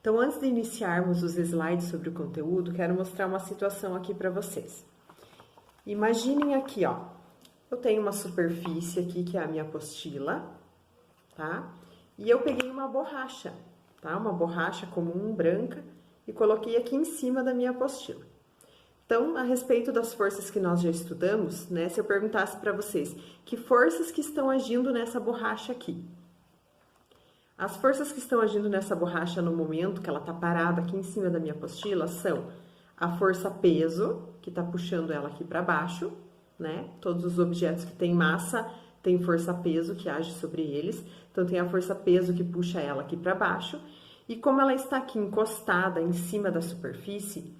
Então, antes de iniciarmos os slides sobre o conteúdo, quero mostrar uma situação aqui para vocês. Imaginem aqui, ó, eu tenho uma superfície aqui que é a minha apostila, tá? E eu peguei uma borracha, tá? Uma borracha comum, branca, e coloquei aqui em cima da minha apostila. Então, a respeito das forças que nós já estudamos, né? Se eu perguntasse para vocês, que forças que estão agindo nessa borracha aqui? As forças que estão agindo nessa borracha no momento que ela está parada aqui em cima da minha apostila são a força peso, que está puxando ela aqui para baixo, né? Todos os objetos que têm massa têm força peso que age sobre eles. Então, tem a força peso que puxa ela aqui para baixo. E como ela está aqui encostada em cima da superfície,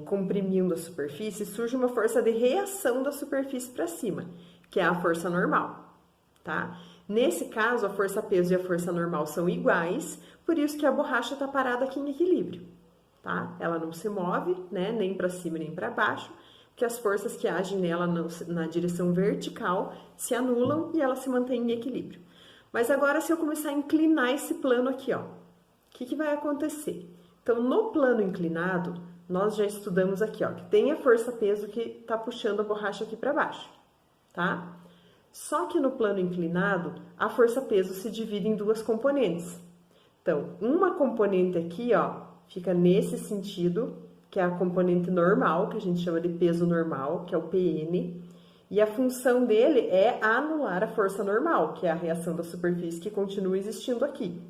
comprimindo a superfície, surge uma força de reação da superfície para cima, que é a força normal, tá? Nesse caso, a força peso e a força normal são iguais, por isso que a borracha está parada aqui em equilíbrio, tá? Ela não se move, né, nem para cima nem para baixo, porque as forças que agem nela na direção vertical se anulam e ela se mantém em equilíbrio. Mas agora, se eu começar a inclinar esse plano aqui, ó, o que vai acontecer? Então, no plano inclinado, nós já estudamos aqui, ó, que tem a força peso que está puxando a borracha aqui para baixo, tá? Só que no plano inclinado, a força peso se divide em duas componentes. Então, uma componente aqui, ó, fica nesse sentido, que é a componente normal, que a gente chama de peso normal, que é o PN, e a função dele é anular a força normal, que é a reação da superfície que continua existindo aqui,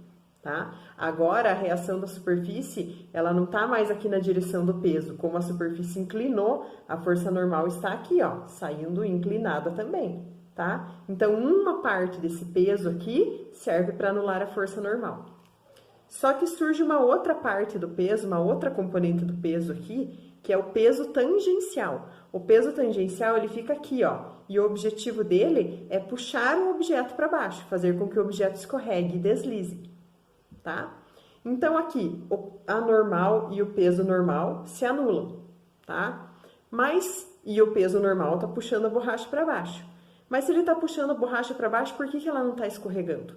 tá? Agora, a reação da superfície, ela não tá mais aqui na direção do peso. Como a superfície inclinou, a força normal está aqui, ó, saindo inclinada também, tá? Então, uma parte desse peso aqui serve para anular a força normal. Só que surge uma outra parte do peso, uma outra componente do peso aqui, que é o peso tangencial. O peso tangencial, ele fica aqui, ó, e o objetivo dele é puxar o objeto para baixo, fazer com que o objeto escorregue e deslize, tá? Então, aqui, a normal e o peso normal se anulam, tá? E o peso normal tá puxando a borracha para baixo. Mas se ele tá puxando a borracha para baixo, por que ela não tá escorregando?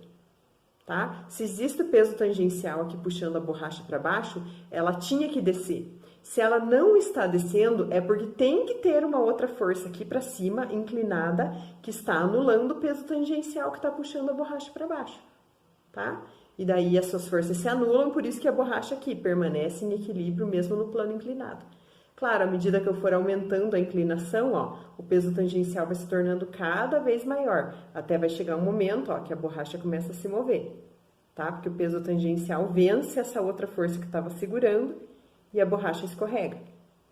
Tá? Se existe o peso tangencial aqui puxando a borracha para baixo, ela tinha que descer. Se ela não está descendo, é porque tem que ter uma outra força aqui para cima, inclinada, que está anulando o peso tangencial que está puxando a borracha para baixo, tá? E daí as suas forças se anulam, por isso que a borracha aqui permanece em equilíbrio mesmo no plano inclinado. Claro, à medida que eu for aumentando a inclinação, ó, o peso tangencial vai se tornando cada vez maior, até vai chegar um momento, ó, que a borracha começa a se mover, tá? Porque o peso tangencial vence essa outra força que estava segurando e a borracha escorrega,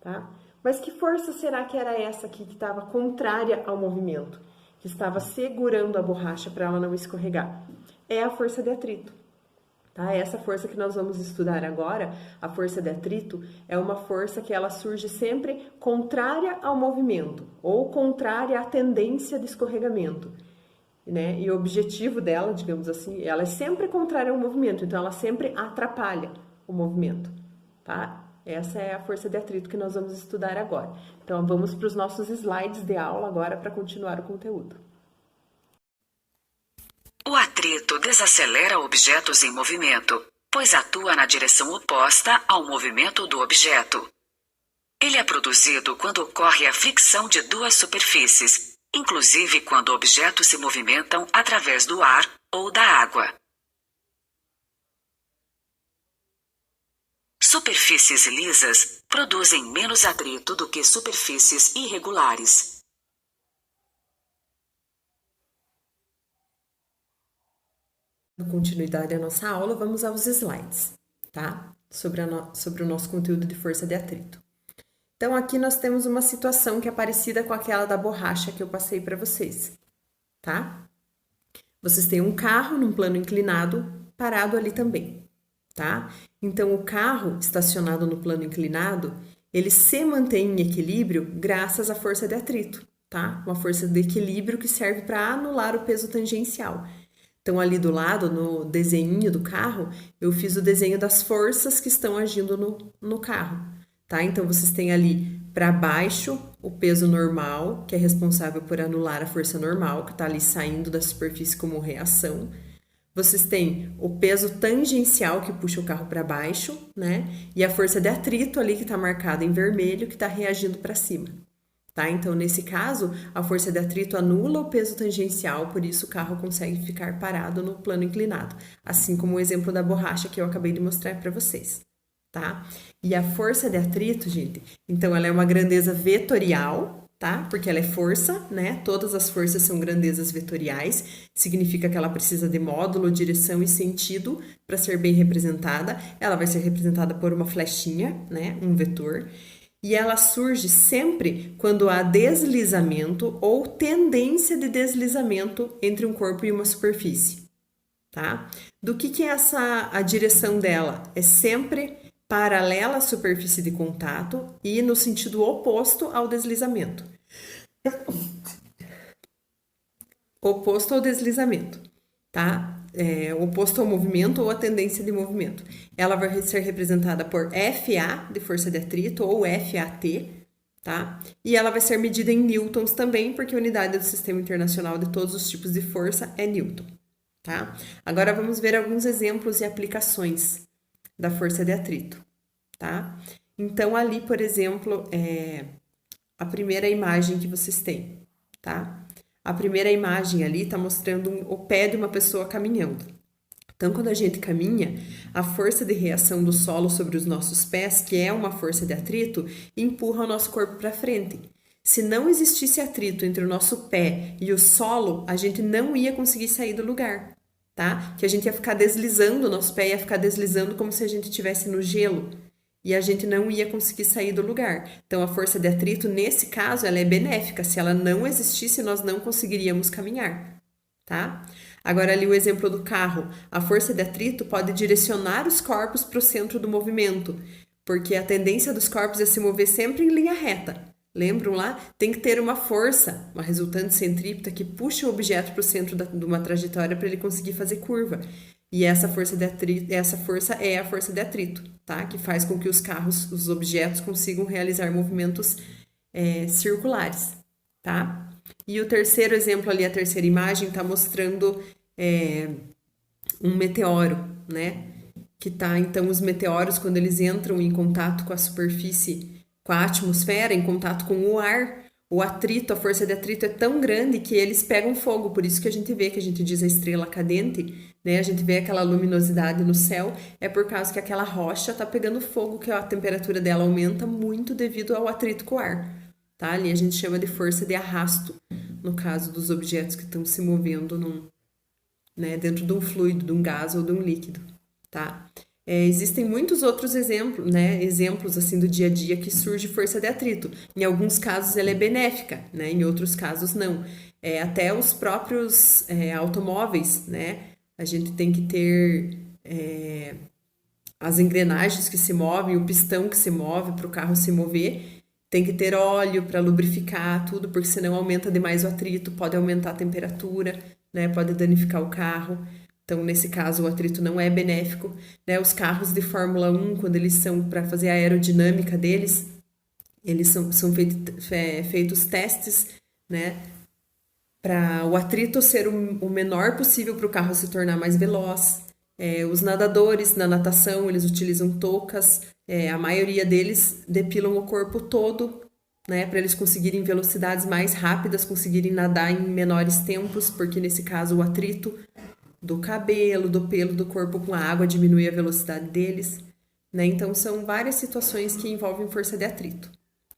tá? Mas que força será que era essa aqui que estava contrária ao movimento, que estava segurando a borracha para ela não escorregar? É a força de atrito. Tá? Essa força que nós vamos estudar agora, a força de atrito, é uma força que ela surge sempre contrária ao movimento, ou contrária à tendência de escorregamento, né? E o objetivo dela, digamos assim, ela é sempre contrária ao movimento, então ela sempre atrapalha o movimento, tá? Essa é a força de atrito que nós vamos estudar agora. Então, vamos para os nossos slides de aula agora para continuar o conteúdo. O atrito desacelera objetos em movimento, pois atua na direção oposta ao movimento do objeto. Ele é produzido quando ocorre a fricção de duas superfícies, inclusive quando objetos se movimentam através do ar ou da água. Superfícies lisas produzem menos atrito do que superfícies irregulares. Dando continuidade à nossa aula, vamos aos slides, tá? Sobre o nosso conteúdo de força de atrito. Então, aqui nós temos uma situação que é parecida com aquela da borracha que eu passei para vocês, tá? Vocês têm um carro num plano inclinado parado ali também, tá? Então, o carro estacionado no plano inclinado, ele se mantém em equilíbrio graças à força de atrito, tá? Uma força de equilíbrio que serve para anular o peso tangencial. Então, ali do lado, no desenho do carro, eu fiz o desenho das forças que estão agindo no carro, tá? Então, vocês têm ali para baixo o peso normal, que é responsável por anular a força normal, que está ali saindo da superfície como reação. vocês têm o peso tangencial que puxa o carro para baixo, né? E a força de atrito ali que está marcada em vermelho que está reagindo para cima, tá? Então, nesse caso, a força de atrito anula o peso tangencial, por isso o carro consegue ficar parado no plano inclinado, assim como o exemplo da borracha que eu acabei de mostrar para vocês, tá? E a força de atrito, gente, então ela é uma grandeza vetorial, tá? Porque ela é força, né? Todas as forças são grandezas vetoriais, significa que ela precisa de módulo, direção e sentido para ser bem representada. Ela vai ser representada por uma flechinha, né? Um vetor. E ela surge sempre quando há deslizamento ou tendência de deslizamento entre um corpo e uma superfície, tá? Do que é a direção dela? É sempre paralela à superfície de contato e no sentido oposto ao deslizamento. Oposto ao deslizamento, tá? Oposto ao movimento ou à tendência de movimento. Ela vai ser representada por FA, de força de atrito, ou FAT, tá? E ela vai ser medida em newtons também, porque a unidade do Sistema Internacional de todos os tipos de força é newton, tá? Agora vamos ver alguns exemplos e aplicações da força de atrito, tá? Então, ali, por exemplo, a primeira imagem que vocês têm, tá? A primeira imagem ali está mostrando o pé de uma pessoa caminhando. Então, quando a gente caminha, a força de reação do solo sobre os nossos pés, que é uma força de atrito, empurra o nosso corpo para frente. Se não existisse atrito entre o nosso pé e o solo, a gente não ia conseguir sair do lugar, tá? Que a gente ia ficar deslizando, o nosso pé ia ficar deslizando como se a gente estivesse no gelo. E a gente não ia conseguir sair do lugar. Então, a força de atrito, nesse caso, ela é benéfica. Se ela não existisse, nós não conseguiríamos caminhar, tá? Agora, ali o exemplo do carro. A força de atrito pode direcionar os corpos para o centro do movimento, porque a tendência dos corpos é se mover sempre em linha reta. Lembram lá? Tem que ter uma força, uma resultante centrípeta, que puxa o objeto para o centro de uma trajetória para ele conseguir fazer curva. E essa força é a força de atrito, tá? Que faz com que os carros, os objetos consigam realizar movimentos circulares, tá? E o terceiro exemplo ali, a terceira imagem, está mostrando um meteoro, né? Que tá, então, os meteoros, quando eles entram em contato com a superfície, com a atmosfera, em contato com o ar, o atrito, a força de atrito é tão grande que eles pegam fogo. Por isso que a gente vê, que a gente diz a estrela cadente, né? A gente vê aquela luminosidade no céu, é por causa que aquela rocha está pegando fogo, que a temperatura dela aumenta muito devido ao atrito com o ar, tá? Ali a gente chama de força de arrasto, no caso dos objetos que estão se movendo dentro de um fluido, de um gás ou de um líquido, tá? Existem muitos outros exemplos, né? Exemplos assim do dia a dia que surge força de atrito. Em alguns casos ela é benéfica, né? Em outros casos não. Até os próprios automóveis, né? A gente tem que ter as engrenagens que se movem, o pistão que se move para o carro se mover. Tem que ter óleo para lubrificar tudo, porque senão aumenta demais o atrito, pode aumentar a temperatura, né? Pode danificar o carro. Então, nesse caso, o atrito não é benéfico, né? Os carros de Fórmula 1, quando eles são para fazer a aerodinâmica deles, eles são feitos testes, né? Para o atrito ser o menor possível para o carro se tornar mais veloz. Os nadadores, na natação, eles utilizam toucas, a maioria deles depilam o corpo todo, né? Para eles conseguirem velocidades mais rápidas, conseguirem nadar em menores tempos, porque nesse caso o atrito do cabelo, do pelo do corpo com a água diminui a velocidade deles, né? Então, são várias situações que envolvem força de atrito,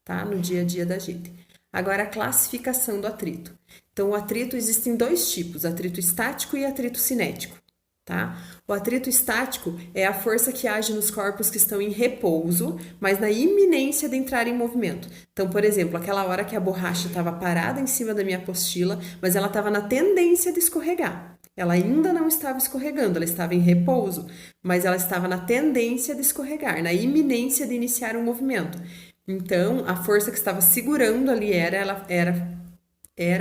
tá? No dia a dia da gente. Agora, a classificação do atrito. Então, o atrito existem dois tipos, atrito estático e atrito cinético, tá? O atrito estático é a força que age nos corpos que estão em repouso, mas na iminência de entrar em movimento. Então, por exemplo, aquela hora que a borracha estava parada em cima da minha apostila, mas ela estava na tendência de escorregar. Ela ainda não estava escorregando, ela estava em repouso, mas ela estava na tendência de escorregar, na iminência de iniciar um movimento. Então, a força que estava segurando ali era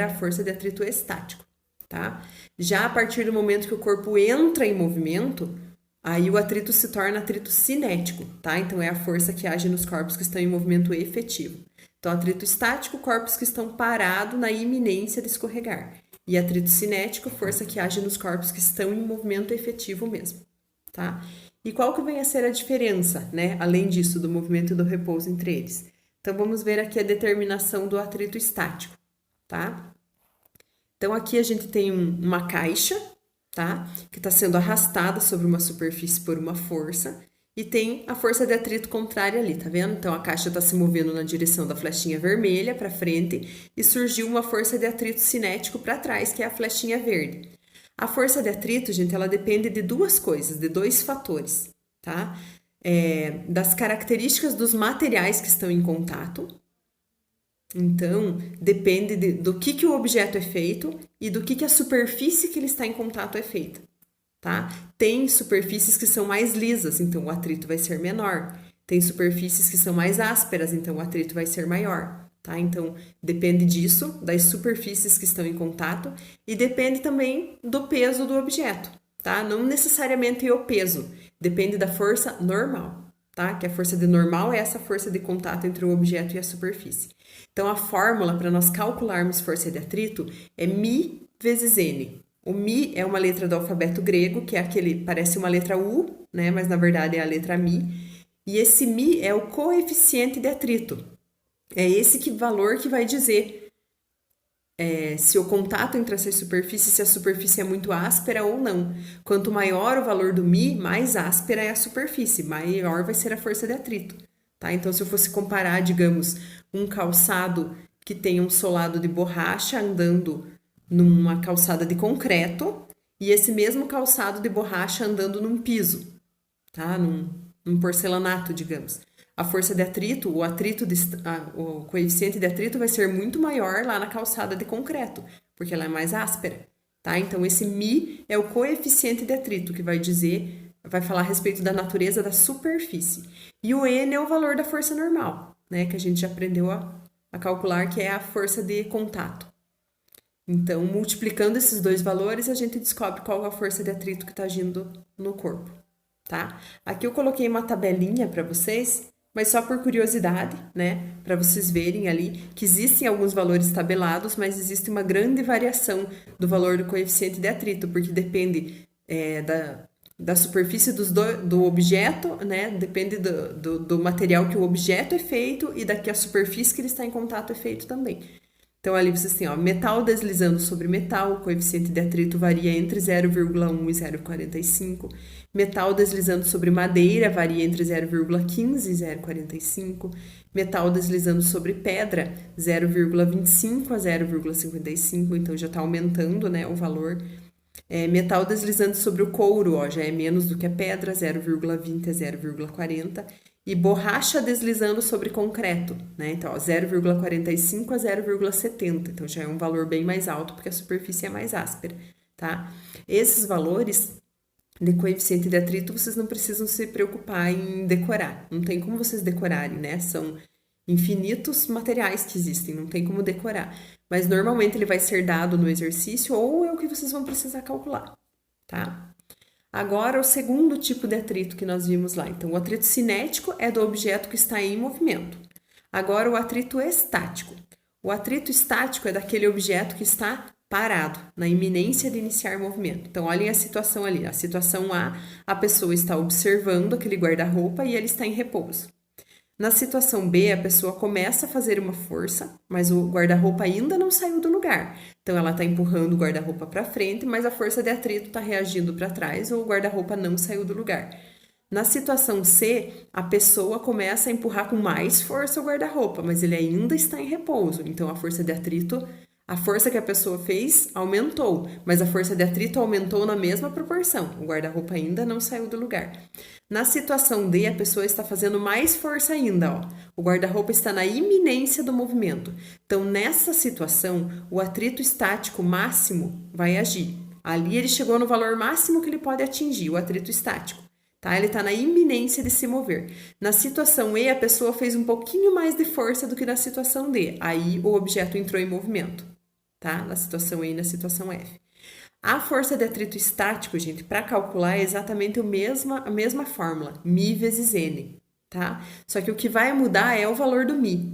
a força de atrito estático, tá? Já a partir do momento que o corpo entra em movimento, aí o atrito se torna atrito cinético, tá? Então, é a força que age nos corpos que estão em movimento efetivo. Então, atrito estático, corpos que estão parados na iminência de escorregar. E atrito cinético, força que age nos corpos que estão em movimento efetivo mesmo, tá? E qual que vem a ser a diferença, né? Além disso, do movimento e do repouso entre eles. Então, vamos ver aqui a determinação do atrito estático, tá? Então, aqui a gente tem uma caixa, tá? Que está sendo arrastada sobre uma superfície por uma força. E tem a força de atrito contrária ali, tá vendo? Então, a caixa está se movendo na direção da flechinha vermelha para frente e surgiu uma força de atrito cinético para trás, que é a flechinha verde. A força de atrito, gente, ela depende de duas coisas, de dois fatores, tá? Das características dos materiais que estão em contato. Então, depende do que o objeto é feito e do que a superfície que ele está em contato é feita. Tá? Tem superfícies que são mais lisas, então o atrito vai ser menor. Tem superfícies que são mais ásperas, então o atrito vai ser maior. Tá? Então, depende disso, das superfícies que estão em contato, e depende também do peso do objeto. Tá? Não necessariamente o peso, depende da força normal. Tá? Que a força de normal é essa força de contato entre o objeto e a superfície. Então, a fórmula para nós calcularmos força de atrito é μ vezes N. O Mi é uma letra do alfabeto grego, que é aquele, parece uma letra U, né? Mas na verdade é a letra Mi. E esse Mi é o coeficiente de atrito. É esse valor que vai dizer se o contato entre essas superfícies, se a superfície é muito áspera ou não. Quanto maior o valor do Mi, mais áspera é a superfície, maior vai ser a força de atrito. Tá? Então, se eu fosse comparar, digamos, um calçado que tem um solado de borracha andando numa calçada de concreto e esse mesmo calçado de borracha andando num piso, tá? Num porcelanato, digamos. A força de atrito, o coeficiente de atrito vai ser muito maior lá na calçada de concreto, porque ela é mais áspera, tá? Então, esse μ é o coeficiente de atrito, que vai falar a respeito da natureza da superfície. E o N é o valor da força normal, né? Que a gente já aprendeu a calcular, que é a força de contato. Então, multiplicando esses dois valores, a gente descobre qual é a força de atrito que está agindo no corpo, tá? Aqui eu coloquei uma tabelinha para vocês, mas só por curiosidade, né? Para vocês verem ali que existem alguns valores tabelados, mas existe uma grande variação do valor do coeficiente de atrito, porque depende da superfície do objeto, né? Depende do material que o objeto é feito e da que a superfície que ele está em contato é feito também. Então, ali vocês têm, metal deslizando sobre metal, o coeficiente de atrito varia entre 0,1 e 0,45. Metal deslizando sobre madeira varia entre 0,15 e 0,45. Metal deslizando sobre pedra, 0,25 a 0,55. Então, já está aumentando, né, o valor. Metal deslizando sobre o couro, já é menos do que a pedra, 0,20 a 0,40. E borracha deslizando sobre concreto, né? Então, 0,45 a 0,70. Então, já é um valor bem mais alto, porque a superfície é mais áspera, tá? Esses valores de coeficiente de atrito, vocês não precisam se preocupar em decorar. Não tem como vocês decorarem, né? São infinitos materiais que existem, não tem como decorar. Mas, normalmente, ele vai ser dado no exercício ou é o que vocês vão precisar calcular, tá? Agora, o segundo tipo de atrito que nós vimos lá. Então, o atrito cinético é do objeto que está em movimento. Agora, o atrito estático. O atrito estático é daquele objeto que está parado, na iminência de iniciar movimento. Então, olhem a situação ali. A situação a pessoa está observando aquele guarda-roupa e ele está em repouso. Na situação B, a pessoa começa a fazer uma força, mas o guarda-roupa ainda não saiu do lugar. Então, ela está empurrando o guarda-roupa para frente, mas a força de atrito está reagindo para trás ou o guarda-roupa não saiu do lugar. Na situação C, a pessoa começa a empurrar com mais força o guarda-roupa, mas ele ainda está em repouso. Então, a força de atrito, a força que a pessoa fez aumentou, mas a força de atrito aumentou na mesma proporção. O guarda-roupa ainda não saiu do lugar. Na situação D, a pessoa está fazendo mais força ainda, O guarda-roupa está na iminência do movimento. Então, nessa situação, o atrito estático máximo vai agir. Ali ele chegou no valor máximo que ele pode atingir, o atrito estático. Tá? Ele está na iminência de se mover. Na situação E, a pessoa fez um pouquinho mais de força do que na situação D. Aí, o objeto entrou em movimento. Tá? Na situação E e na situação F. A força de atrito estático, gente, para calcular é exatamente a mesma fórmula, μ vezes N, tá? Só que o que vai mudar é o valor do μ.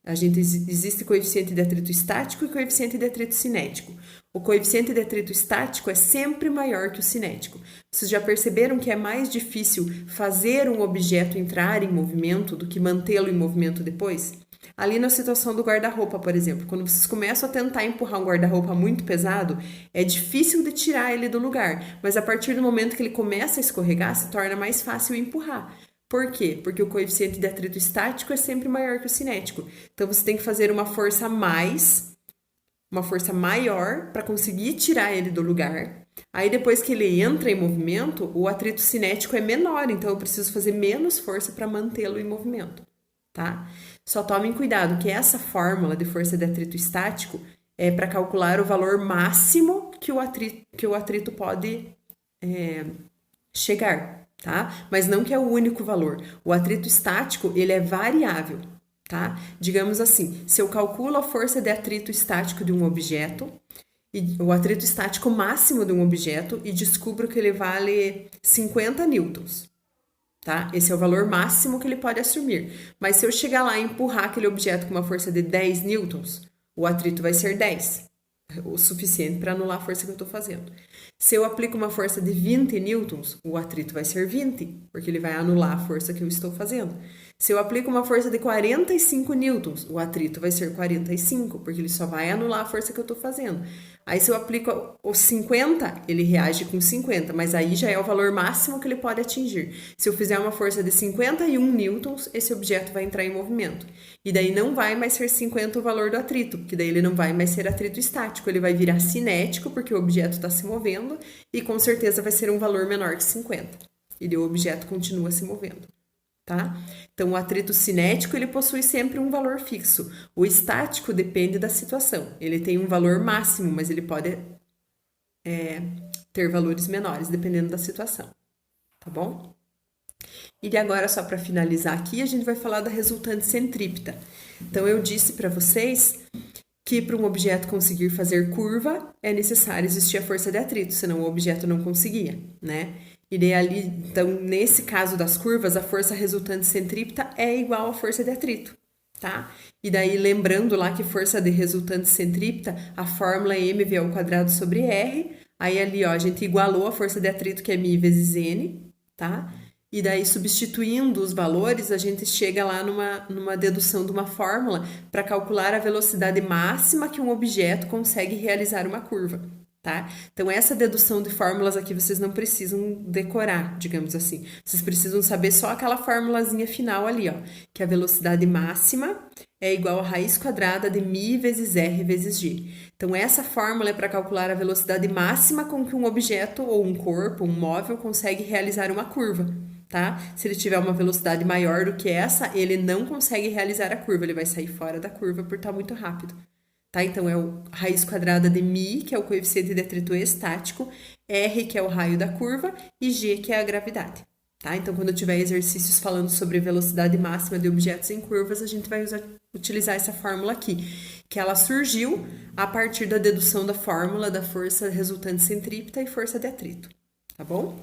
Existe coeficiente de atrito estático e coeficiente de atrito cinético. O coeficiente de atrito estático é sempre maior que o cinético. Vocês já perceberam que é mais difícil fazer um objeto entrar em movimento do que mantê-lo em movimento depois? Ali na situação do guarda-roupa, por exemplo, quando vocês começam a tentar empurrar um guarda-roupa muito pesado, é difícil de tirar ele do lugar, mas a partir do momento que ele começa a escorregar, se torna mais fácil empurrar. Por quê? Porque o coeficiente de atrito estático é sempre maior que o cinético. Então, você tem que fazer uma força maior para conseguir tirar ele do lugar. Aí, depois que ele entra em movimento, o atrito cinético é menor, então eu preciso fazer menos força para mantê-lo em movimento, tá? Só tomem cuidado que essa fórmula de força de atrito estático é para calcular o valor máximo que o atrito pode chegar, tá? Mas não que é o único valor. O atrito estático, ele é variável, tá? Digamos assim, se eu calculo a força de atrito estático de um objeto, o atrito estático máximo de um objeto e descubro que ele vale 50 newtons, tá? Esse é o valor máximo que ele pode assumir. Mas se eu chegar lá e empurrar aquele objeto com uma força de 10 newtons, o atrito vai ser 10, o suficiente para anular a força que eu estou fazendo. Se eu aplico uma força de 20 newtons, o atrito vai ser 20, porque ele vai anular a força que eu estou fazendo. Se eu aplico uma força de 45 newtons, o atrito vai ser 45, porque ele só vai anular a força que eu estou fazendo. Aí, se eu aplico os 50, ele reage com 50, mas aí já é o valor máximo que ele pode atingir. Se eu fizer uma força de 51 newtons, esse objeto vai entrar em movimento. E daí não vai mais ser 50 o valor do atrito, porque daí ele não vai mais ser atrito estático, ele vai virar cinético, porque o objeto está se movendo, e com certeza vai ser um valor menor que 50. E daí o objeto continua se movendo. Tá? Então, o atrito cinético, ele possui sempre um valor fixo. O estático depende da situação. Ele tem um valor máximo, mas ele pode ter valores menores, dependendo da situação. Tá bom? E agora, só para finalizar aqui, a gente vai falar da resultante centrípeta. Então, eu disse para vocês que para um objeto conseguir fazer curva, é necessário existir a força de atrito, senão o objeto não conseguia, né? E daí ali, então, nesse caso das curvas, a força resultante centrípeta é igual à força de atrito, tá? E daí, lembrando lá que força de resultante centrípeta, a fórmula é mv ao quadrado sobre r. Aí ali, ó, a gente igualou a força de atrito, que é μ vezes n, tá? E daí, substituindo os valores, a gente chega lá numa dedução de uma fórmula para calcular a velocidade máxima que um objeto consegue realizar uma curva. Tá? Então, essa dedução de fórmulas aqui vocês não precisam decorar, digamos assim. Vocês precisam saber só aquela formulazinha final ali, ó, que a velocidade máxima é igual a raiz quadrada de μ vezes r vezes g. Então, essa fórmula é para calcular a velocidade máxima com que um objeto ou um corpo, um móvel, consegue realizar uma curva. Tá? Se ele tiver uma velocidade maior do que essa, ele não consegue realizar a curva, ele vai sair fora da curva por estar muito rápido. Tá? Então, é o raiz quadrada de μ, que é o coeficiente de atrito estático, r, que é o raio da curva, e g, que é a gravidade. Tá? Então, quando eu tiver exercícios falando sobre velocidade máxima de objetos em curvas, a gente vai utilizar essa fórmula aqui, que ela surgiu a partir da dedução da fórmula da força resultante centrípeta e força de atrito. Tá bom?